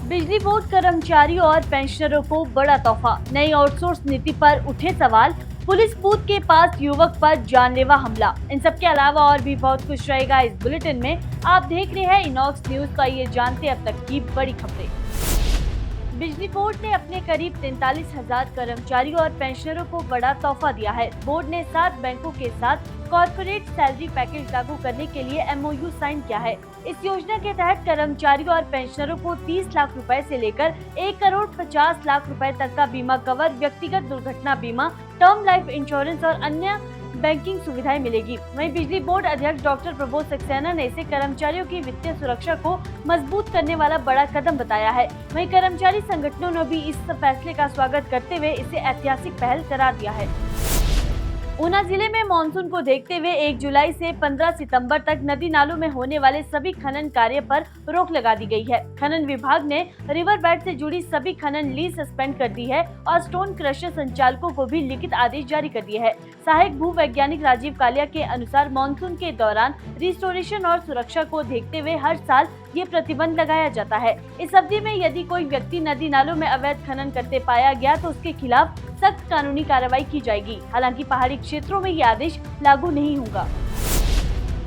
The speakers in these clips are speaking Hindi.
बिजली बोर्ड कर्मचारियों और पेंशनरों को बड़ा तोहफा। नई आउटसोर्स नीति पर उठे सवाल। पुलिस बूथ के पास युवक पर जानलेवा हमला। इन सब के अलावा और भी बहुत कुछ रहेगा इस बुलेटिन में। आप देख रहे हैं इनॉक्स न्यूज। का ये जानते अब तक की बड़ी खबरें। बिजली बोर्ड ने अपने करीब 43,000 कर्मचारियों और पेंशनरों को बड़ा तोहफा दिया है। बोर्ड ने 7 बैंकों के साथ कॉर्पोरेट सैलरी पैकेज लागू करने के लिए MOU साइन किया है। इस योजना के तहत कर्मचारियों और पेंशनरों को 30 लाख रुपए से लेकर 1 करोड़ 50 लाख रुपए तक का बीमा कवर, व्यक्तिगत दुर्घटना बीमा, टर्म लाइफ इंश्योरेंस और अन्य बैंकिंग सुविधाएं मिलेगी। वहीं बिजली बोर्ड अध्यक्ष डॉक्टर प्रबोध सक्सेना ने इसे कर्मचारियों की वित्तीय सुरक्षा को मजबूत करने वाला बड़ा कदम बताया है। वहीं कर्मचारी संगठनों ने भी इस फैसले का स्वागत करते हुए इसे ऐतिहासिक पहल करार दिया है। ऊना जिले में मानसून को देखते हुए 1 जुलाई से 15 सितंबर तक नदी नालों में होने वाले सभी खनन कार्य पर रोक लगा दी गई है। खनन विभाग ने रिवर बेड से जुड़ी सभी खनन लीज सस्पेंड कर दी है और स्टोन क्रशर संचालकों को भी लिखित आदेश जारी कर दिए है। सहायक भू वैज्ञानिक राजीव कालिया के अनुसार मानसून के दौरान रिस्टोरेशन और सुरक्षा को देखते हुए हर साल ये प्रतिबंध लगाया जाता है। इस अवधि में यदि कोई व्यक्ति नदी नालों में अवैध खनन करते पाया गया तो उसके खिलाफ सख्त कानूनी कार्रवाई की जाएगी। हालांकि पहाड़ी क्षेत्रों में ये आदेश लागू नहीं होगा।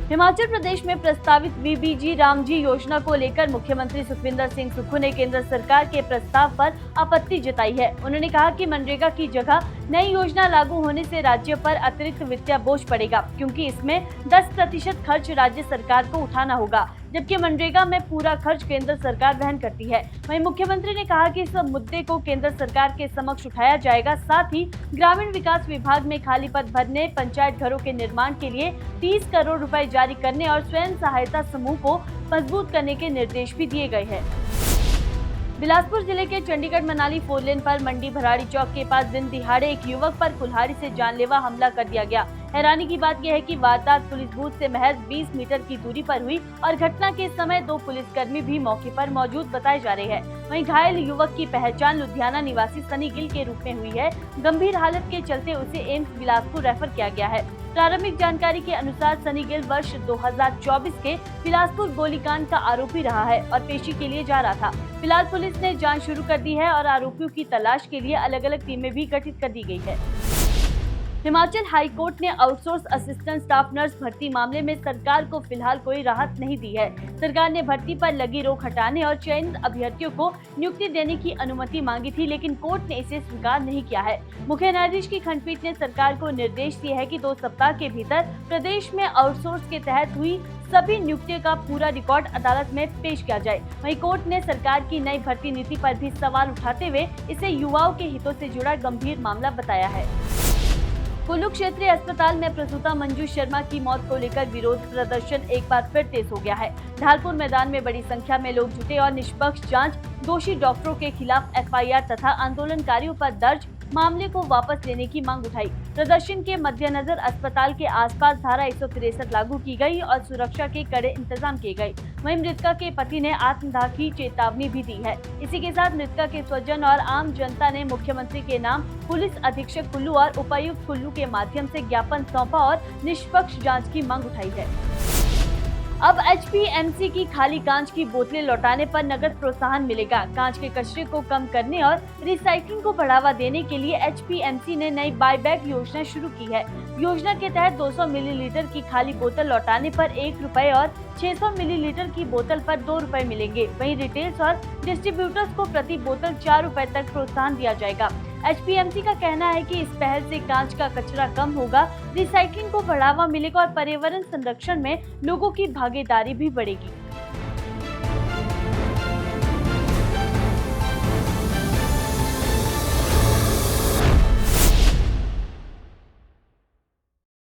हिमाचल प्रदेश में प्रस्तावित VBG रामजी योजना को लेकर मुख्यमंत्री सुखविंदर सिंह सुक्खू ने केंद्र सरकार के प्रस्ताव पर आपत्ति जताई है। उन्होंने कहा कि मनरेगा की जगह नई योजना लागू होने से राज्य पर अतिरिक्त वित्तीय बोझ पड़ेगा, क्योंकि इसमें 10% खर्च राज्य सरकार को उठाना होगा, जबकि मनरेगा में पूरा खर्च केंद्र सरकार वहन करती है। वहीं मुख्यमंत्री ने कहा कि इस मुद्दे को केंद्र सरकार के समक्ष उठाया जाएगा। साथ ही ग्रामीण विकास विभाग में खाली पद भरने, पंचायत घरों के निर्माण के लिए 30 करोड़ रुपए जारी करने और स्वयं सहायता समूह को मजबूत करने के निर्देश भी दिए गए हैं। बिलासपुर जिले के चंडीगढ़ मनाली 4 लेन पर मंडी भराड़ी चौक के पास दिन दिहाड़े एक युवक पर कुल्हाड़ी से जानलेवा हमला कर दिया गया। हैरानी की बात यह है कि वारदात पुलिस बूथ से महज 20 मीटर की दूरी पर हुई और घटना के समय 2 पुलिसकर्मी भी मौके पर मौजूद बताए जा रहे हैं। वहीं घायल युवक की पहचान लुधियाना निवासी सनी गिल के रूप में हुई है। गंभीर हालत के चलते उसे एम्स बिलासपुर रेफर किया गया है। प्रारंभिक जानकारी के अनुसार सनी गिल वर्ष 2024 के बिलासपुर गोलीकांड का आरोपी रहा है और पेशी के लिए जा रहा था। फिलहाल पुलिस ने जांच शुरू कर दी है और आरोपियों की तलाश के लिए अलग अलग टीमें भी गठित कर दी गई है। हिमाचल हाई कोर्ट ने आउटसोर्स असिस्टेंट स्टाफ नर्स भर्ती मामले में सरकार को फिलहाल कोई राहत नहीं दी है। सरकार ने भर्ती पर लगी रोक हटाने और चयनित अभ्यर्थियों को नियुक्ति देने की अनुमति मांगी थी, लेकिन कोर्ट ने इसे स्वीकार नहीं किया है। मुख्य न्यायाधीश की खंडपीठ ने सरकार को निर्देश दिए है कि 2 सप्ताह के भीतर प्रदेश में आउटसोर्स के तहत हुई सभी नियुक्तियों का पूरा रिकॉर्ड अदालत में पेश किया जाए। वहीं कोर्ट ने सरकार की नई भर्ती नीति पर भी सवाल उठाते हुए इसे युवाओं के हितों से जुड़ा गंभीर मामला बताया है। कुल्लू क्षेत्रीय अस्पताल में प्रसूता मंजू शर्मा की मौत को लेकर विरोध प्रदर्शन एक बार फिर तेज हो गया है। ढालपुर मैदान में बड़ी संख्या में लोग जुटे और निष्पक्ष जांच, दोषी डॉक्टरों के खिलाफ FIR तथा आंदोलनकारियों पर दर्ज मामले को वापस लेने की मांग उठाई। प्रदर्शन के मद्देनजर अस्पताल के आसपास धारा 163 लागू की गई और सुरक्षा के कड़े इंतजाम किए गए। वहीं मृतका के पति ने आत्मदाह की चेतावनी भी दी है। इसी के साथ मृतका के स्वजन और आम जनता ने मुख्यमंत्री के नाम पुलिस अधीक्षक कुल्लू और उपायुक्त कुल्लू के माध्यम से ज्ञापन सौंपा और निष्पक्ष जाँच की मांग उठाई है। अब HPMC की खाली कांच की बोतलें लौटाने पर नगद प्रोत्साहन मिलेगा। कांच के कचरे को कम करने और रिसाइक्लिंग को बढ़ावा देने के लिए HPMC ने नई बायबैक योजना शुरू की है। योजना के तहत 200 मिलीलीटर की खाली बोतल लौटाने पर 1 रुपए और 600 मिलीलीटर की बोतल पर 2 रुपए मिलेंगे। वहीं रिटेलर्स और डिस्ट्रीब्यूटर्स को प्रति बोतल 4 रुपए तक प्रोत्साहन दिया जाएगा। HPMC का कहना है कि इस पहल से कांच का कचरा कम होगा, रिसाइक्लिंग को बढ़ावा मिलेगा और पर्यावरण संरक्षण में लोगों की भागीदारी भी बढ़ेगी।